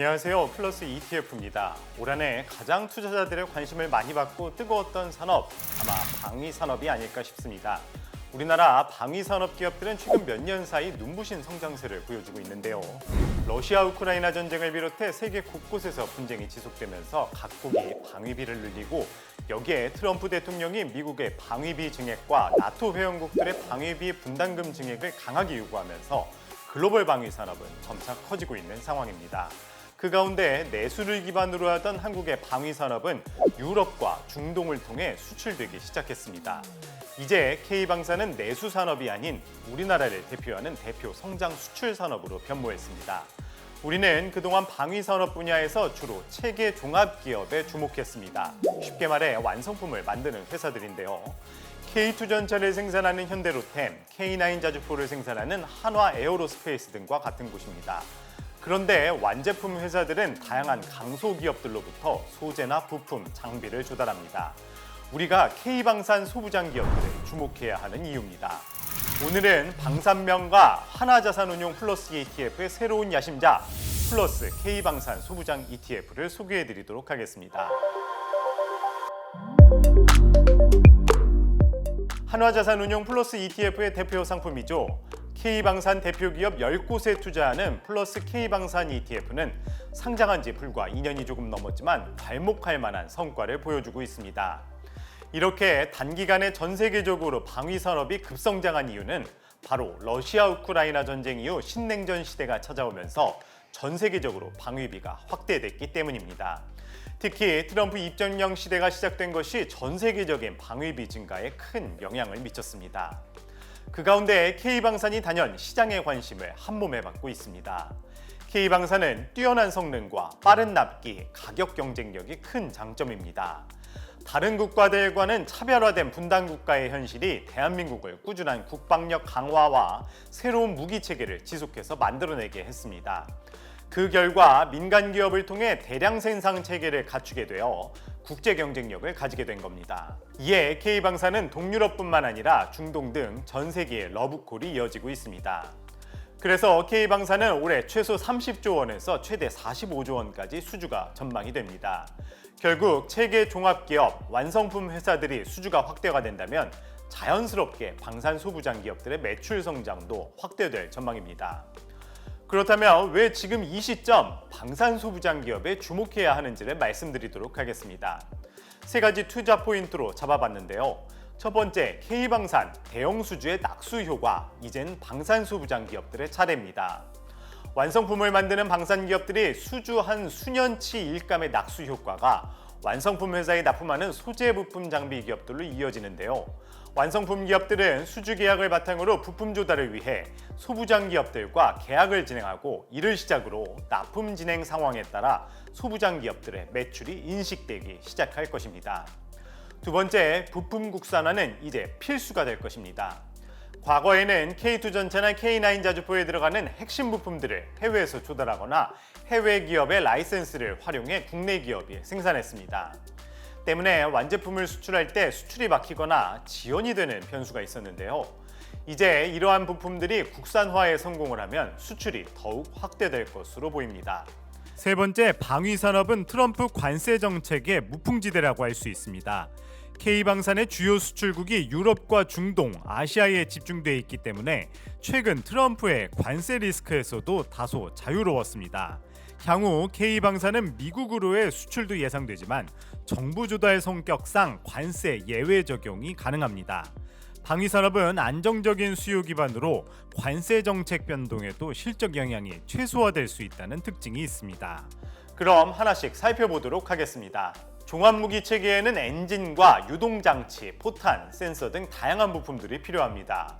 안녕하세요. 플러스 ETF입니다. 올 한해 가장 투자자들의 관심을 많이 받고 뜨거웠던 산업, 아마 방위 산업이 아닐까 싶습니다. 우리나라 방위 산업 기업들은 최근 몇 년 사이 눈부신 성장세를 보여주고 있는데요. 러시아 우크라이나 전쟁을 비롯해 세계 곳곳에서 분쟁이 지속되면서 각국이 방위비를 늘리고 여기에 트럼프 대통령이 미국의 방위비 증액과 나토 회원국들의 방위비 분담금 증액을 강하게 요구하면서 글로벌 방위 산업은 점차 커지고 있는 상황입니다. 그 가운데 내수를 기반으로 하던 한국의 방위 산업은 유럽과 중동을 통해 수출되기 시작했습니다. 이제 K방사는 내수 산업이 아닌 우리나라를 대표하는 대표 성장 수출 산업으로 변모했습니다. 우리는 그동안 방위 산업 분야에서 주로 체계 종합 기업에 주목했습니다. 쉽게 말해 완성품을 만드는 회사들인데요. K2 전차를 생산하는 현대로템, K9 자주포를 생산하는 한화 에어로스페이스 등과 같은 곳입니다. 그런데 완제품 회사들은 다양한 강소 기업들로부터 소재나 부품, 장비를 조달합니다. 우리가 K방산 소부장 기업들을 주목해야 하는 이유입니다. 오늘은 방산명과 하나자산운용 플러스 ETF의 새로운 야심작 플러스 K방산 소부장 ETF를 소개해드리도록 하겠습니다. 한화자산운용 플러스 ETF의 대표 상품이죠. K방산 대표 기업 10곳에 투자하는 플러스 K방산 ETF는 상장한 지 불과 2년이 조금 넘었지만 괄목할 만한 성과를 보여주고 있습니다. 이렇게 단기간에 전 세계적으로 방위 산업이 급성장한 이유는 바로 러시아 우크라이나 전쟁 이후 신냉전 시대가 찾아오면서 전 세계적으로 방위비가 확대됐기 때문입니다. 특히 트럼프 입점령 시대가 시작된 것이 전 세계적인 방위비 증가에 큰 영향을 미쳤습니다. 그 가운데 K방산이 단연 시장의 관심을 한몸에 받고 있습니다. K방산은 뛰어난 성능과 빠른 납기, 가격 경쟁력이 큰 장점입니다. 다른 국가들과는 차별화된 분단 국가의 현실이 대한민국을 꾸준한 국방력 강화와 새로운 무기 체계를 지속해서 만들어내게 했습니다. 그 결과 민간 기업을 통해 대량 생산 체계를 갖추게 되어 국제 경쟁력을 가지게 된 겁니다. 이에 K방산은 동유럽뿐만 아니라 중동 등 전 세계의 러브콜이 이어지고 있습니다. 그래서 K방산은 올해 최소 30조 원에서 최대 45조 원까지 수주가 전망이 됩니다. 결국 체계 종합기업, 완성품 회사들이 수주가 확대가 된다면 자연스럽게 방산 소부장 기업들의 매출 성장도 확대될 전망입니다. 그렇다면 왜 지금 이 시점 방산 소부장 기업에 주목해야 하는지를 말씀드리도록 하겠습니다. 세 가지 투자 포인트로 잡아봤는데요. 첫 번째, K방산 대형 수주의 낙수 효과, 이젠 방산 소부장 기업들의 차례입니다. 완성품을 만드는 방산 기업들이 수주 한 수년치 일감의 낙수 효과가 완성품 회사에 납품하는 소재 부품 장비 기업들로 이어지는데요. 완성품 기업들은 수주 계약을 바탕으로 부품 조달을 위해 소부장 기업들과 계약을 진행하고 이를 시작으로 납품 진행 상황에 따라 소부장 기업들의 매출이 인식되기 시작할 것입니다. 두 번째, 부품 국산화는 이제 필수가 될 것입니다. 과거에는 K2 전차나 K9 자주포에 들어가는 핵심 부품들을 해외에서 조달하거나 해외 기업의 라이센스를 활용해 국내 기업이 생산했습니다. 때문에 완제품을 수출할 때 수출이 막히거나 지연이 되는 변수가 있었는데요. 이제 이러한 부품들이 국산화에 성공을 하면 수출이 더욱 확대될 것으로 보입니다. 세 번째, 방위 산업은 트럼프 관세 정책의 무풍지대라고 할 수 있습니다. K방산의 주요 수출국이 유럽과 중동, 아시아에 집중돼 있기 때문에 최근 트럼프의 관세 리스크에서도 다소 자유로웠습니다. 향후 K방산은 미국으로의 수출도 예상되지만 정부 조달 성격상 관세 예외 적용이 가능합니다. 방위 산업은 안정적인 수요 기반으로 관세 정책 변동에도 실적 영향이 최소화될 수 있다는 특징이 있습니다. 그럼 하나씩 살펴보도록 하겠습니다. 종합무기 체계에는 엔진과 유동장치, 포탄, 센서 등 다양한 부품들이 필요합니다.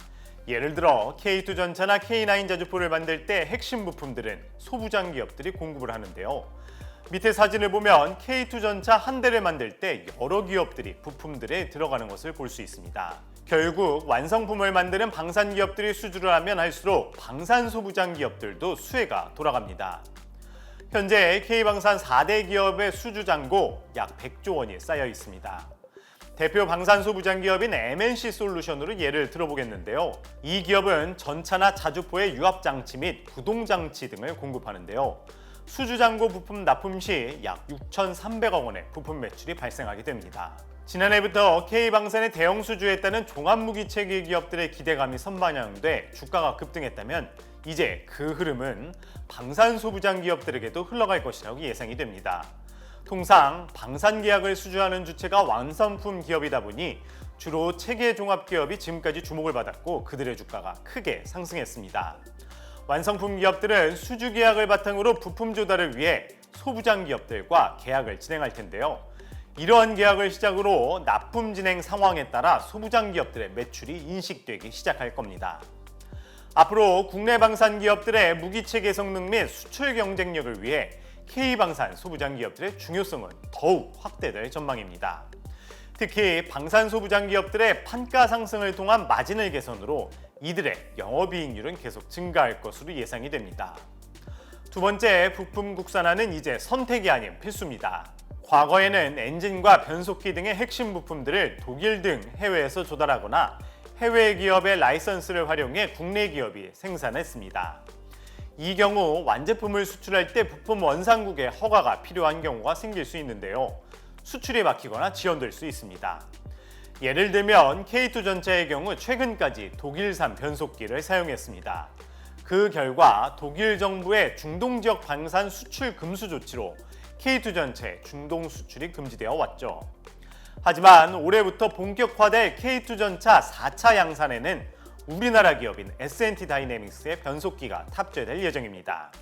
예를 들어 K2 전차나 K9 자주포를 만들 때 핵심 부품들은 소부장 기업들이 공급을 하는데요. 밑에 사진을 보면 K2 전차 한 대를 만들 때 여러 기업들이 부품들에 들어가는 것을 볼 수 있습니다. 결국 완성품을 만드는 방산 기업들이 수주를 하면 할수록 방산 소부장 기업들도 수혜가 돌아갑니다. 현재 K방산 4대 기업의 수주 잔고 약 100조 원이 쌓여 있습니다. 대표 방산 소부장 기업인 MNC 솔루션으로 예를 들어보겠는데요. 이 기업은 전차나 자주포의 유압장치 및 구동장치 등을 공급하는데요. 수주장고 부품 납품 시 약 6,300억 원의 부품 매출이 발생하게 됩니다. 지난해부터 K방산의 대형 수주에 따른 종합무기체계 기업들의 기대감이 선반영돼 주가가 급등했다면 이제 그 흐름은 방산소부장 기업들에게도 흘러갈 것이라고 예상이 됩니다. 통상 방산 계약을 수주하는 주체가 완성품 기업이다 보니 주로 체계 종합 기업이 지금까지 주목을 받았고 그들의 주가가 크게 상승했습니다. 완성품 기업들은 수주 계약을 바탕으로 부품 조달을 위해 소부장 기업들과 계약을 진행할 텐데요. 이러한 계약을 시작으로 납품 진행 상황에 따라 소부장 기업들의 매출이 인식되기 시작할 겁니다. 앞으로 국내 방산 기업들의 무기체계 성능 및 수출 경쟁력을 위해 K방산 소부장 기업들의 중요성은 더욱 확대될 전망입니다. 특히 방산 소부장 기업들의 판가 상승을 통한 마진을 개선으로 이들의 영업이익률은 계속 증가할 것으로 예상이 됩니다. 두 번째, 부품 국산화는 이제 선택이 아닌 필수입니다. 과거에는 엔진과 변속기 등의 핵심 부품들을 독일 등 해외에서 조달하거나 해외 기업의 라이선스를 활용해 국내 기업이 생산했습니다. 이 경우 완제품을 수출할 때 부품 원산국의 허가가 필요한 경우가 생길 수 있는데요. 수출이 막히거나 지연될 수 있습니다. 예를 들면 K2전자의 경우 최근까지 독일산 변속기를 사용했습니다. 그 결과 독일 정부의 중동 지역 방산 수출 금수 조치로 K2전자의 중동 수출이 금지되어 왔죠. 하지만 올해부터 본격화될 K2전자 4차 양산에는 우리나라 기업인 S&T 다이내믹스의 변속기가 탑재될 예정입니다.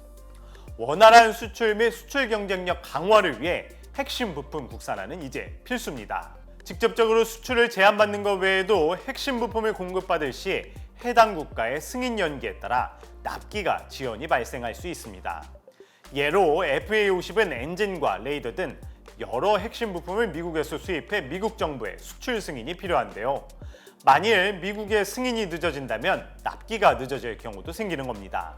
원활한 수출 및 수출 경쟁력 강화를 위해 핵심 부품 국산화는 이제 필수입니다. 직접적으로 수출을 제한받는 것 외에도 핵심 부품을 공급받을 시 해당 국가의 승인 연기에 따라 납기가 지연이 발생할 수 있습니다. 예로 FA50은 엔진과 레이더 등 여러 핵심 부품을 미국에서 수입해 미국 정부의 수출 승인이 필요한데요. 만일 미국의 승인이 늦어진다면 납기가 늦어질 경우도 생기는 겁니다.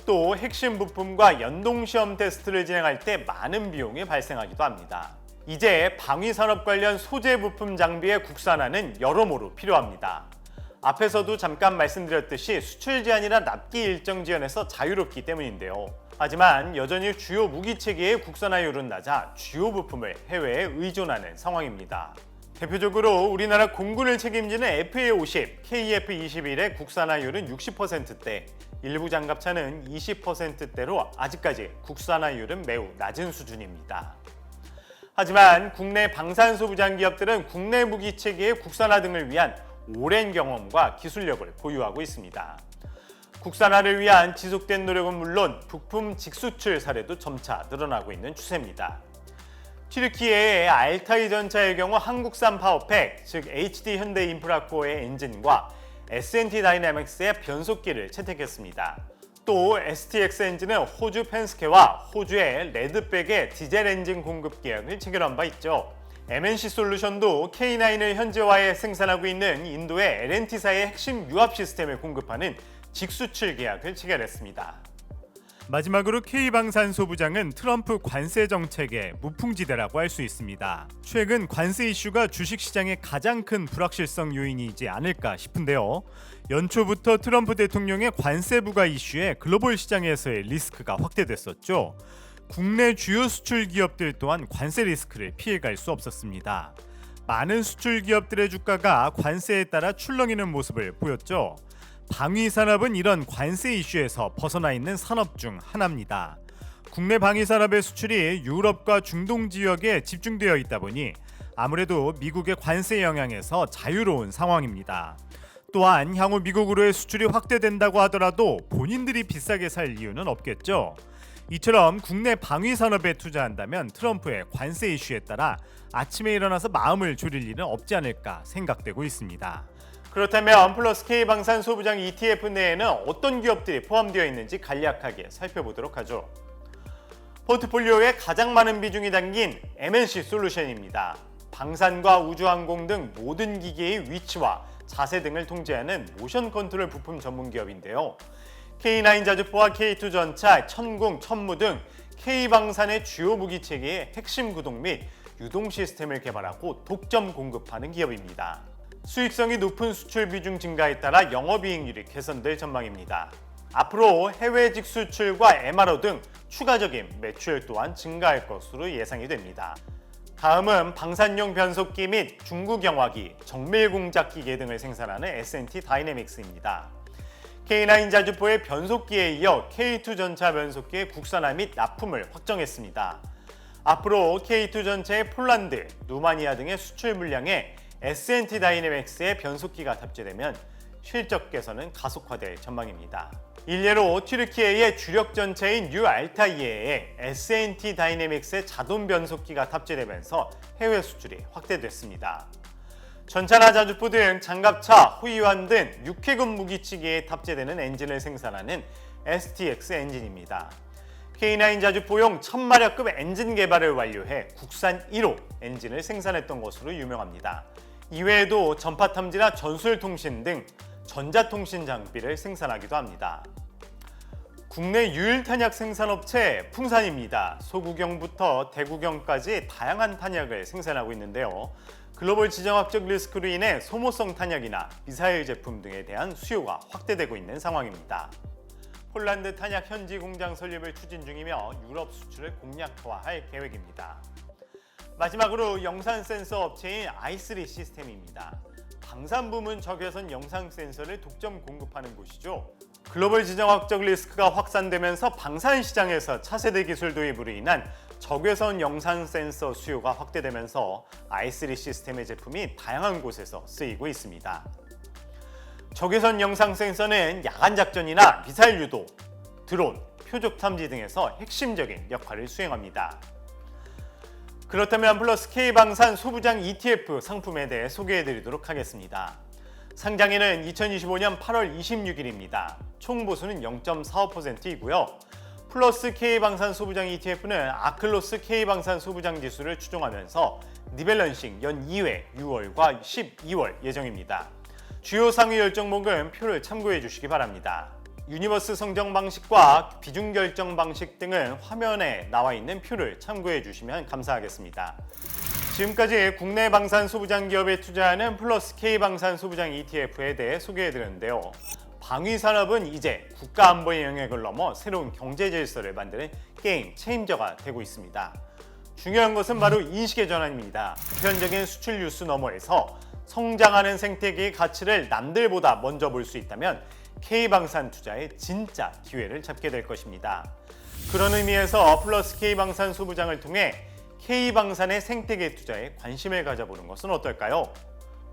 또 핵심 부품과 연동 시험 테스트를 진행할 때 많은 비용이 발생하기도 합니다. 이제 방위산업 관련 소재 부품 장비의 국산화는 여러모로 필요합니다. 앞에서도 잠깐 말씀드렸듯이 수출 제한이나 납기 일정 지연에서 자유롭기 때문인데요. 하지만 여전히 주요 무기체계의 국산화율은 낮아 주요 부품을 해외에 의존하는 상황입니다. 대표적으로 우리나라 공군을 책임지는 FA50, KF21의 국산화율은 60%대, 일부 장갑차는 20%대로 아직까지 국산화율은 매우 낮은 수준입니다. 하지만 국내 방산소부장 기업들은 국내 무기체계의 국산화 등을 위한 오랜 경험과 기술력을 보유하고 있습니다. 국산화를 위한 지속된 노력은 물론 부품 직수출 사례도 점차 늘어나고 있는 추세입니다. 튀르키예의 알타이 전차의 경우 한국산 파워팩, 즉 HD 현대인프라코어의 엔진과 S&T 다이내믹스의 변속기를 채택했습니다. 또 STX 엔진은 호주 펜스케와 호주의 레드백의 디젤 엔진 공급 계약을 체결한 바 있죠. MNC 솔루션도 K9을 현지화해 생산하고 있는 인도의 L&T사의 핵심 유압 시스템을 공급하는 직수출 계약을 체결했습니다. 마지막으로 K방산소부장은 트럼프 관세 정책의 무풍지대라고 할 수 있습니다. 최근 관세 이슈가 주식시장의 가장 큰 불확실성 요인이지 않을까 싶은데요. 연초부터 트럼프 대통령의 관세 부과 이슈에 글로벌 시장에서의 리스크가 확대됐었죠. 국내 주요 수출 기업들 또한 관세 리스크를 피해갈 수 없었습니다. 많은 수출 기업들의 주가가 관세에 따라 출렁이는 모습을 보였죠. 방위산업은 이런 관세 이슈에서 벗어나 있는 산업 중 하나입니다. 국내 방위산업의 수출이 유럽과 중동 지역에 집중되어 있다 보니 아무래도 미국의 관세 영향에서 자유로운 상황입니다. 또한 향후 미국으로의 수출이 확대된다고 하더라도 본인들이 비싸게 살 이유는 없겠죠. 이처럼 국내 방위산업에 투자한다면 트럼프의 관세 이슈에 따라 아침에 일어나서 마음을 졸일 일은 없지 않을까 생각되고 있습니다. 그렇다면 플러스 K방산 소부장 ETF 내에는 어떤 기업들이 포함되어 있는지 간략하게 살펴보도록 하죠. 포트폴리오에 가장 많은 비중이 담긴 MNC 솔루션입니다. 방산과 우주항공 등 모든 기기의 위치와 자세 등을 통제하는 모션 컨트롤 부품 전문 기업인데요. K9 자주포와 K2 전차, 천궁, 천무 등 K방산의 주요 무기 체계의 핵심 구동 및 유동 시스템을 개발하고 독점 공급하는 기업입니다. 수익성이 높은 수출 비중 증가에 따라 영업이익률이 개선될 전망입니다. 앞으로 해외직 수출과 MRO 등 추가적인 매출 또한 증가할 것으로 예상이 됩니다. 다음은 방산용 변속기 및 중국 영화기, 정밀 공작 기계 등을 생산하는 S&T 다이내믹스입니다. K9 자주포의 변속기에 이어 K2 전차 변속기의 국산화 및 납품을 확정했습니다. 앞으로 K2 전차의 폴란드, 루마니아 등의 수출 물량에 S&T 다이내믹스의 변속기가 탑재되면 실적 개선은 가속화될 전망입니다. 일례로 튀르키예의 주력 전차인 뉴 알타이에에 S&T 다이내믹스의 자동 변속기가 탑재되면서 해외 수출이 확대됐습니다. 전차나 자주포 등 장갑차, 호위환 등 육해군 무기치기에 탑재되는 엔진을 생산하는 STX 엔진입니다. K9 자주포용 1000마력급 엔진 개발을 완료해 국산 1호 엔진을 생산했던 것으로 유명합니다. 이외에도 전파 탐지나 전술통신 등 전자통신 장비를 생산하기도 합니다. 국내 유일 탄약 생산업체 풍산입니다. 소구경부터 대구경까지 다양한 탄약을 생산하고 있는데요. 글로벌 지정학적 리스크로 인해 소모성 탄약이나 미사일 제품 등에 대한 수요가 확대되고 있는 상황입니다. 폴란드 탄약 현지 공장 설립을 추진 중이며 유럽 수출을 공략화할 계획입니다. 마지막으로 영상 센서 업체인 i3 시스템입니다. 방산 부문 적외선 영상 센서를 독점 공급하는 곳이죠. 글로벌 지정학적 리스크가 확산되면서 방산 시장에서 차세대 기술 도입으로 인한 적외선 영상 센서 수요가 확대되면서 i3 시스템의 제품이 다양한 곳에서 쓰이고 있습니다. 적외선 영상 센서는 야간 작전이나 미사일 유도, 드론, 표적 탐지 등에서 핵심적인 역할을 수행합니다. 그렇다면 플러스 K방산 소부장 ETF 상품에 대해 소개해드리도록 하겠습니다. 상장일은 2025년 8월 26일입니다. 총 보수는 0.45%이고요. 플러스 K방산 소부장 ETF는 아클로스 K방산 소부장 지수를 추종하면서 리밸런싱 연 2회 6월과 12월 예정입니다. 주요 상위 10종목은 표를 참고해 주시기 바랍니다. 유니버스 성정 방식과 비중 결정 방식 등은 화면에 나와 있는 표를 참고해 주시면 감사하겠습니다. 지금까지 국내 방산 소부장 기업에 투자하는 플러스 K 방산 소부장 ETF에 대해 소개해 드렸는데요. 방위 산업은 이제 국가 안보의 영역을 넘어 새로운 경제 질서를 만드는 게임 체인저가 되고 있습니다. 중요한 것은 바로 인식의 전환입니다. 보편적인 수출 뉴스 너머에서 성장하는 생태계의 가치를 남들보다 먼저 볼 수 있다면 K방산 투자의 진짜 기회를 잡게 될 것입니다. 그런 의미에서 플러스 K방산 소부장을 통해 K방산의 생태계 투자에 관심을 가져보는 것은 어떨까요?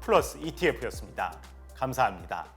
플러스 ETF였습니다. 감사합니다.